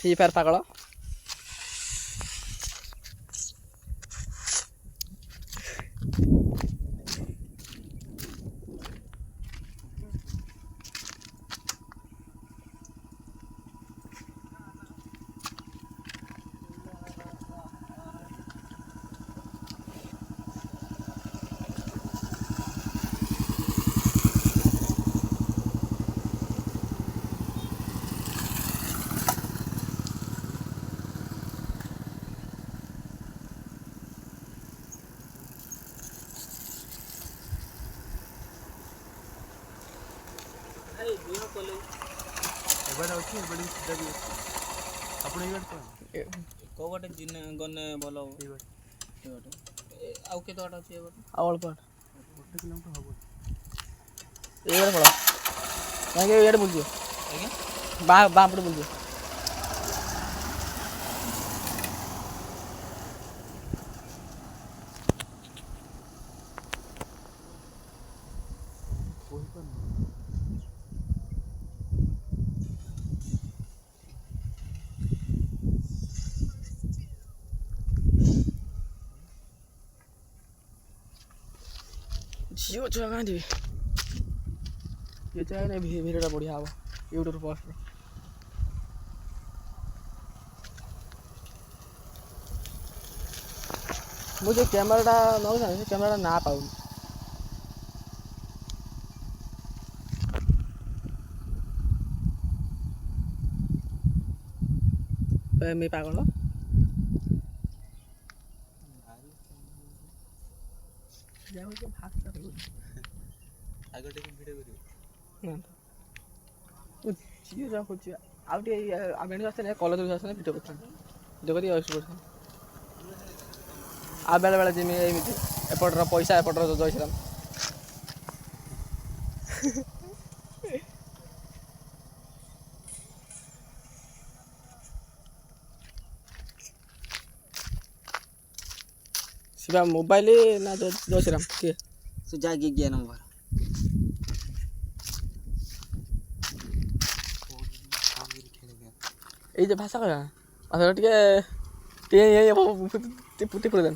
free fire पागल कौटे गने भल आउ के बाट अच्छे अल्प ये पड़ा ये बुझे बापटे बुझे झील छुआ कहाँ थी ये चाहिए भिडियो बढ़िया हम यूट्यूब पोस्ट मुझे कैमरा नौ कैमरा ना पाऊँ मैं पागल कलेज भिडियो कर आ बेले बेले जिमी एमती एपटर पैसा एपटर जय श्रीराम शिवा मोबाइल ना जय श्रीराम किए से जागे गया नंबर ये भाषा कह टे पुटी पड़े